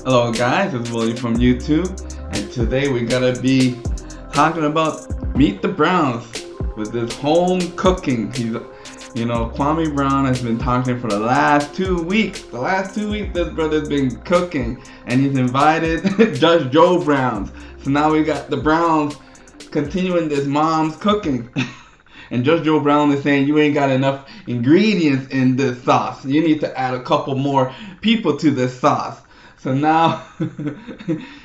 Hello guys, it's Willie from YouTube, and today we're gonna be talking about Meet the Browns with this home cooking. Kwame Brown has been talking for the last 2 weeks. The last 2 weeks this brother's been cooking, and he's invited Judge Joe Browns. So now we got the Browns continuing this mom's cooking. And Judge Joe Brown is saying you ain't got enough ingredients in this sauce. You need to add a couple more people to this sauce. So now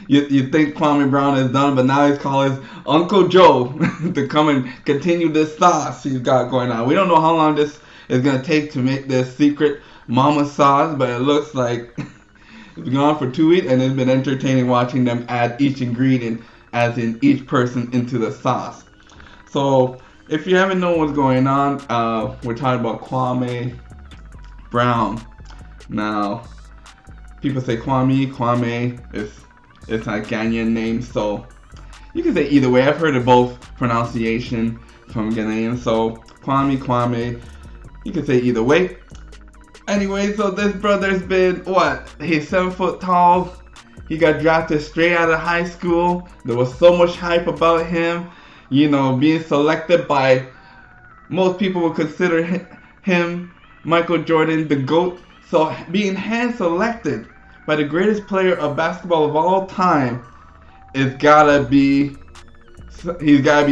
you think Kwame Brown is done, but now he's calling his Uncle Joe to come and continue this sauce he's got going on. We don't know how long this is going to take to make this secret mama sauce, but it looks like it's been on for 2 weeks, and it's been entertaining watching them add each ingredient, as in each person, into the sauce. So if you haven't known what's going on, we're talking about Kwame Brown. Now, people say Kwame it's a Ghanaian name, so you can say either way. I've heard of both pronunciation from Ghanaian, so Kwame, you can say either way. Anyway, so this brother's been, he's 7 foot tall. He got drafted straight out of high school. There was so much hype about him. Being selected by, most people would consider him, Michael Jordan, the GOAT. So being hand selected by the greatest player of basketball of all time, he's gotta be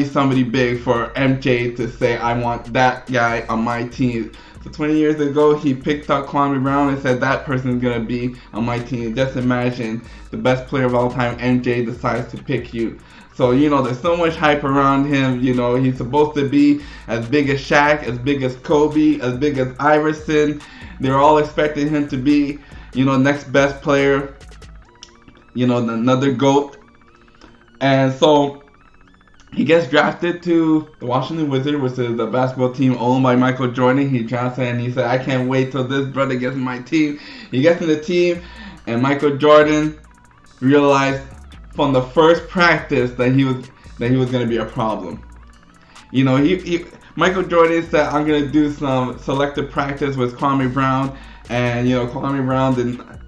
somebody big for MJ to say, I want that guy on my team. So 20 years ago, he picked up Kwame Brown and said that person is gonna be on my team. Just imagine the best player of all time, MJ, decides to pick you. So, there's so much hype around him. He's supposed to be as big as Shaq, as big as Kobe, as big as Iverson. They're all expecting him to be, next best player, another GOAT. And so he gets drafted to the Washington Wizards, which is the basketball team owned by Michael Jordan. He drafted and he said, I can't wait till this brother gets in my team. He gets in the team, and Michael Jordan realized from the first practice that he was going to be a problem. Michael Jordan said, I'm going to do some selective practice with Kwame Brown, and Kwame Brown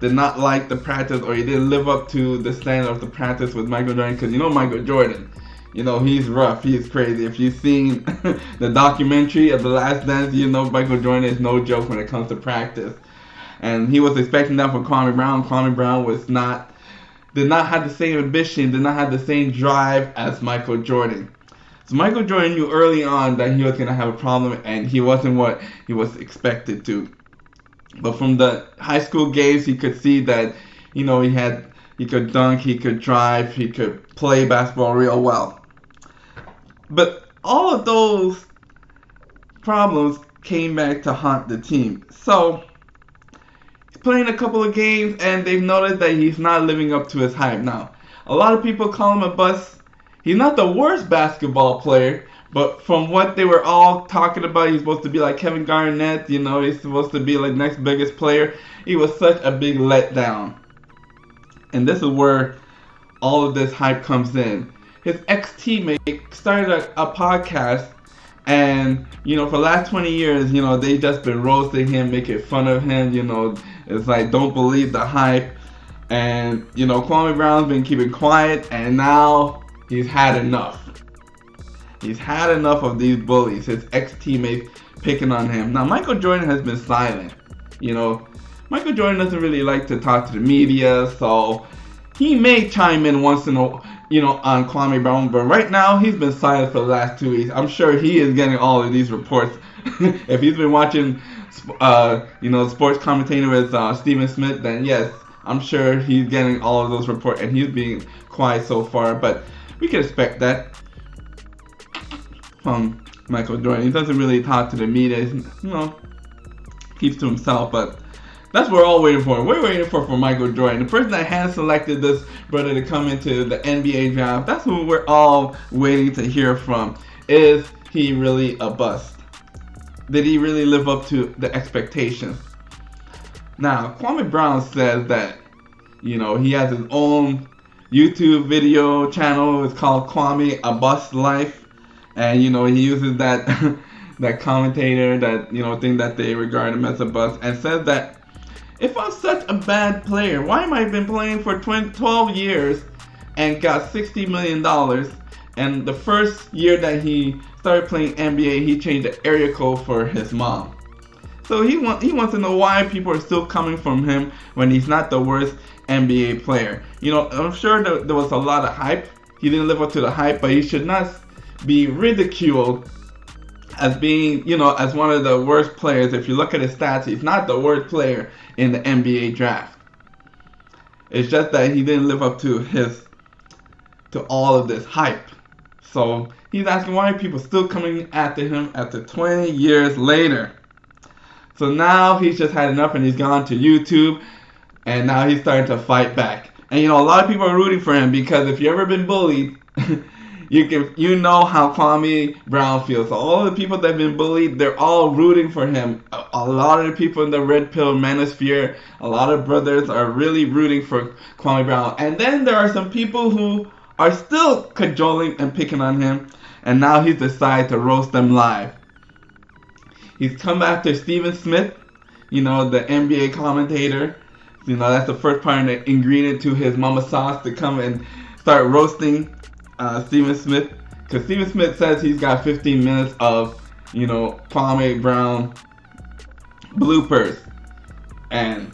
did not like the practice, or he didn't live up to the standard of the practice with Michael Jordan, because Michael Jordan, he's rough, he's crazy. If you've seen the documentary of The Last Dance, Michael Jordan is no joke when it comes to practice. And he was expecting that from Kwame Brown. Kwame Brown did not have the same ambition, did not have the same drive as Michael Jordan. So Michael Jordan knew early on that he was going to have a problem, and he wasn't what he was expected to. But from the high school games, he could see that, he could dunk, he could drive, he could play basketball real well. But all of those problems came back to haunt the team. So playing a couple of games, and they've noticed that he's not living up to his hype. Now, a lot of people call him a bust. He's not the worst basketball player, but from what they were all talking about, he's supposed to be like Kevin Garnett, he's supposed to be like next biggest player. He was such a big letdown. And this is where all of this hype comes in. His ex-teammate started a podcast, and for the last 20 years, they just been roasting him, making fun of him. It's like, don't believe the hype. And Kwame Brown's been keeping quiet, and now he's had enough. He's had enough of these bullies, his ex-teammates picking on him. Now, Michael Jordan has been silent. Michael Jordan doesn't really like to talk to the media, so he may chime in once in a while, on Kwame Brown, but right now he's been silent for the last 2 weeks. I'm sure he is getting all of these reports. If he's been watching, sports commentator with Stephen Smith, then yes, I'm sure he's getting all of those reports, and he's being quiet so far. But we can expect that from Michael Jordan. He doesn't really talk to the media. Keeps to himself, but that's what we're all waiting for. We're waiting for Michael Jordan, the person that hand selected this brother to come into the NBA draft. That's what we're all waiting to hear from. Is he really a bust? Did he really live up to the expectations? Now, Kwame Brown says that, he has his own YouTube video channel. It's called Kwame A Bust Life. And, he uses that commentator, that, thing that they regard him as a bust, and says that if I'm such a bad player, why am I been playing for 12 years and got $60 million? And the first year that he started playing NBA, he changed the area code for his mom. So he wants to know why people are still coming from him when he's not the worst NBA player. I'm sure there was a lot of hype. He didn't live up to the hype, but he should not be ridiculed as being, as one of the worst players. If you look at his stats, he's not the worst player in the NBA draft. It's just that he didn't live up to all of this hype. So he's asking why are people still coming after him after 20 years later. So now he's just had enough and he's gone to YouTube and now he's starting to fight back. And a lot of people are rooting for him because if you've ever been bullied, you know how Kwame Brown feels. So all the people that have been bullied, they're all rooting for him. A lot of the people in the Red Pill Manosphere, a lot of brothers are really rooting for Kwame Brown. And then there are some people who are still cajoling and picking on him, and now he's decided to roast them live. He's come after Stephen Smith, the NBA commentator. That's the first part of the ingredient to his mama sauce, to come and start roasting Stephen Smith. Because Stephen Smith says he's got 15 minutes of, Kwame Brown bloopers. And,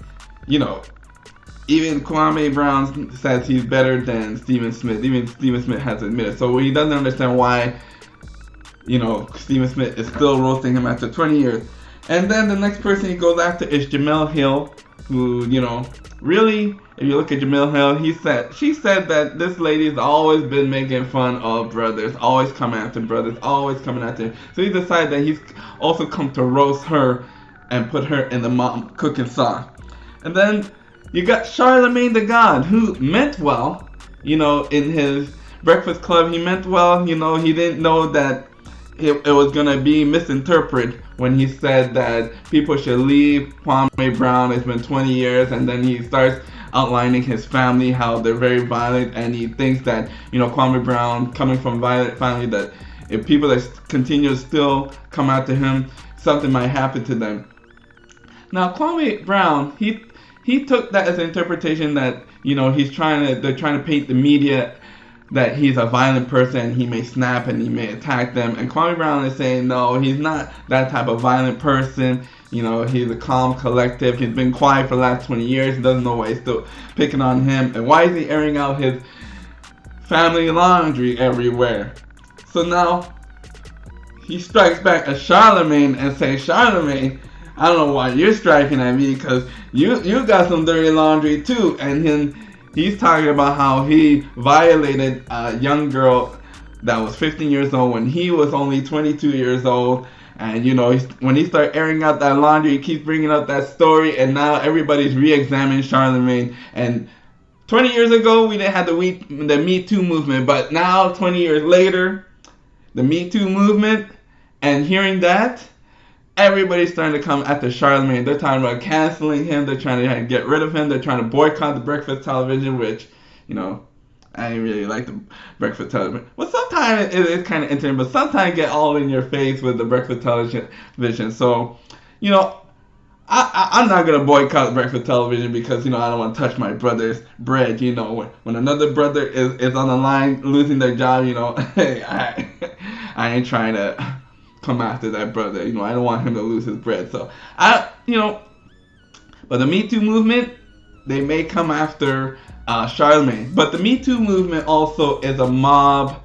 even Kwame Brown says he's better than Stephen Smith. Even Stephen Smith has admitted. So he doesn't understand why, Stephen Smith is still roasting him after 20 years. And then the next person he goes after is Jemele Hill, who, really, if you look at Jemele Hill, she said that this lady's always been making fun of brothers, always coming after brothers, always coming after him. So he decided that he's also come to roast her and put her in the Mama Cookin song. And then you got Charlemagne the God, who meant well, in his Breakfast Club. He meant well, he didn't know that it was going to be misinterpreted when he said that people should leave Kwame Brown. It's been 20 years, and then he starts outlining his family, how they're very violent, and he thinks that, Kwame Brown, coming from a violent family, that if people that continue to still come after him, something might happen to them. Now, Kwame Brown, he took that as an interpretation that, they're trying to paint the media that he's a violent person, he may snap and he may attack them. And Kwame Brown is saying, no, he's not that type of violent person. He's a calm, collective. He's been quiet for the last 20 years. He doesn't know why he's still picking on him. And why is he airing out his family laundry everywhere? So now, he strikes back at Charlemagne and says, Charlemagne, I don't know why you're striking at me, because you got some dirty laundry too. And then he's talking about how he violated a young girl that was 15 years old when he was only 22 years old. And, when he started airing out that laundry, he keeps bringing up that story. And now everybody's re-examining Charlemagne. And 20 years ago, we didn't have the Me Too movement. But now, 20 years later, the Me Too movement, and hearing that, everybody's starting to come after Charlemagne. They're talking about canceling him. They're trying to get rid of him. They're trying to boycott the breakfast television, which, I didn't really like the breakfast television. Well, sometimes it's kind of entertaining, but sometimes get all in your face with the breakfast television. So, I'm not going to boycott breakfast television because, I don't want to touch my brother's bread. When another brother is on the line losing their job, hey, I ain't trying to come after that brother. I don't want him to lose his bread. So, but the Me Too movement, they may come after Charlemagne. But the Me Too movement also is a mob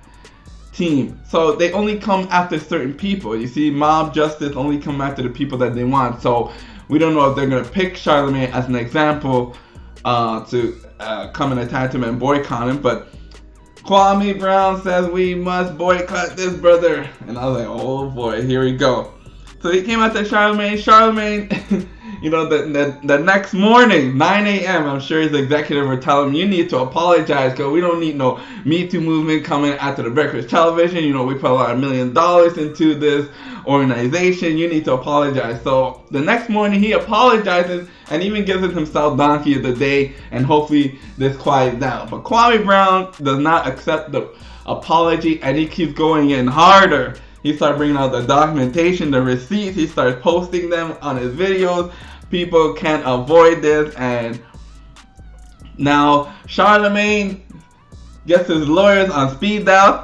team. So they only come after certain people. You see, mob justice only come after the people that they want. So we don't know if they're going to pick Charlemagne as an example to come and attack him and boycott him. But Kwame Brown says we must boycott this brother. And I was like, oh boy, here we go. So he came after Charlemagne. Charlemagne, the next morning, 9 a.m., I'm sure his executive were telling him, you need to apologize because we don't need no Me Too movement coming after the breakfast television. We put a lot of $1 million into this organization. You need to apologize. So the next morning, he apologizes and even gives himself Donkey of the Day, and hopefully this quiets down. But Kwame Brown does not accept the apology, and he keeps going in harder. He started bringing out the documentation, the receipts. He started posting them on his videos. people can't avoid this. And now Charlemagne gets his lawyers on speed dial.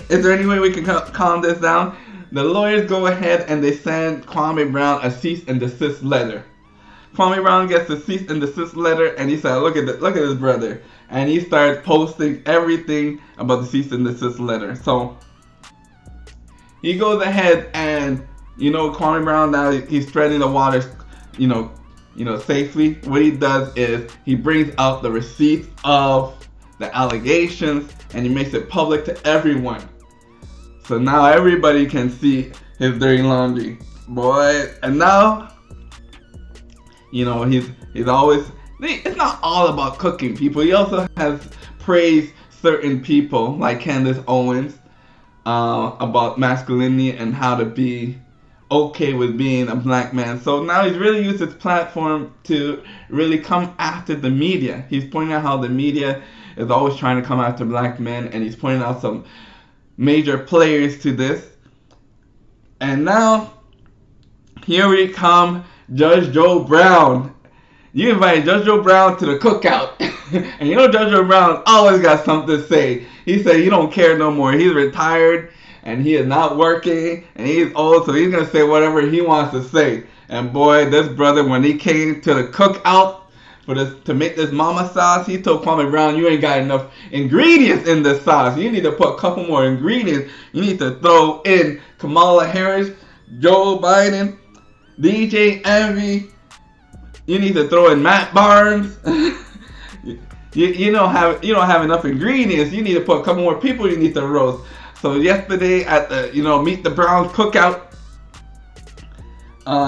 Is there any way we can calm this down? The lawyers go ahead and they send Kwame Brown a cease and desist letter. Kwame Brown gets the cease and desist letter, and he said, look at his brother. And he starts posting everything about the cease and desist letter. So he goes ahead and, Kwame Brown now, he's treading the waters, safely. What he does is he brings out the receipts of the allegations and he makes it public to everyone. So now everybody can see his dirty laundry, boy. And now, he's always, it's not all about cooking people. He also has praised certain people like Candace Owens about masculinity and how to be okay with being a black man. So now he's really used his platform to really come after the media. He's pointing out how the media is always trying to come after black men, and he's pointing out some major players to this. And now, here we come, Judge Joe Brown. You invited Judge Joe Brown to the cookout. And Judge Joe Brown always got something to say. He said he don't care no more. He's retired and he is not working and he's old, so he's going to say whatever he wants to say. And boy, this brother, when he came to the cookout to make this mama sauce, he told Kwame Brown, you ain't got enough ingredients in this sauce. You need to put a couple more ingredients. You need to throw in Kamala Harris, Joe Biden, DJ Envy. You need to throw in Matt Barnes. you don't have enough ingredients. You need to put a couple more people you need to roast. So yesterday at the Meet the Browns cookout,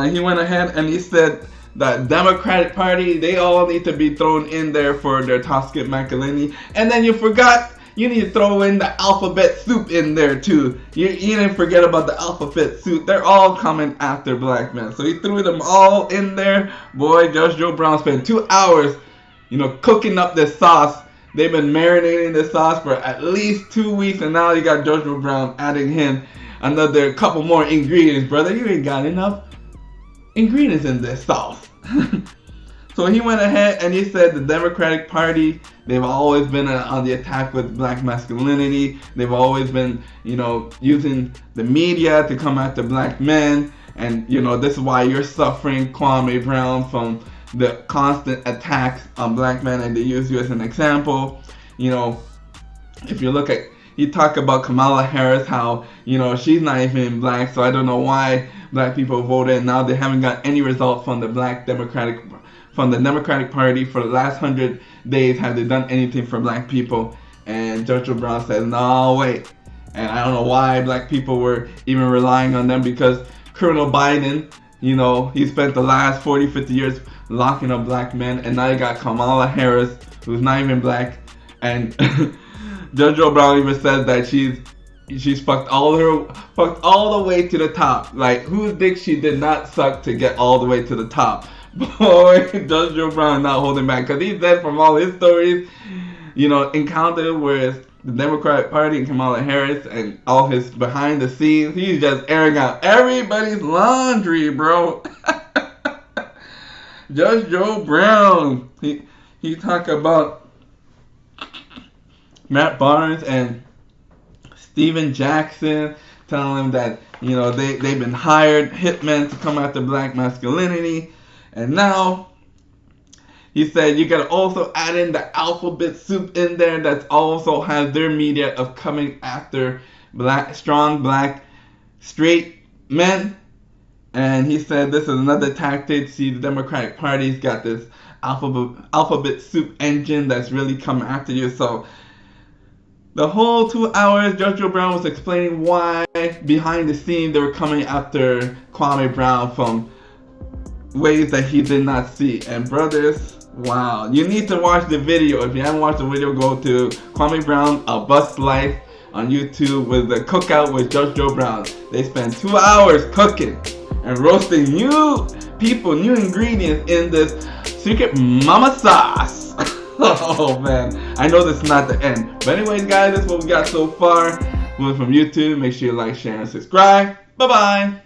he went ahead and he said that Democratic Party, they all need to be thrown in there for their toxic masculinity. And then you forgot, you need to throw in the alphabet soup in there too. You didn't forget about the alphabet soup. They're all coming after black men. So he threw them all in there. Boy, Judge Joe Brown spent 2 hours, cooking up this sauce. They've been marinating this sauce for at least 2 weeks, and now you got Judge Joe Brown adding in another couple more ingredients, brother. You ain't got enough ingredients in this sauce. So he went ahead and he said the Democratic Party, they've always been on the attack with black masculinity. They've always been, using the media to come after black men. And, this is why you're suffering, Kwame Brown, from the constant attacks on black men, and they use you as an example. If you look at, you talk about Kamala Harris, how, she's not even black, so I don't know why black people voted, and now they haven't got any result from the Democratic Party for the last 100 days. Have they done anything for black people? And Judge Joe Brown said, no, wait. And I don't know why black people were even relying on them, because Colonel Biden, he spent the last 40, 50 years locking up black men, and now you got Kamala Harris, who's not even black, and Judge Joe Brown even said that she's fucked all the way to the top. Like, whose dick she did not suck to get all the way to the top? Boy, Judge Joe Brown not holding back, because he said from all his stories, encounter with the Democratic Party and Kamala Harris and all his behind the scenes, he's just airing out everybody's laundry, bro. Judge Joe Brown, he talked about Matt Barnes and Steven Jackson, telling him that they've been hired hitmen to come after black masculinity. And now he said you gotta also add in the alphabet soup in there that also has their media of coming after strong black straight men. And he said this is another tactic. See, the Democratic Party's got this alphabet soup engine that's really coming after you. So the whole 2 hours, Judge Joe Brown was explaining why behind the scenes they were coming after Kwame Brown from ways that he did not see. And brothers, wow, you need to watch the video. If you haven't watched the video, go to Kwame Brown, A Bust Life on YouTube with the cookout with Judge Joe Brown. They spent 2 hours cooking and roasting new ingredients in this secret mama sauce. Oh man, I know this is not the end. But anyways guys, that's what we got so far. Moving from YouTube, make sure you like, share, and subscribe. Bye bye.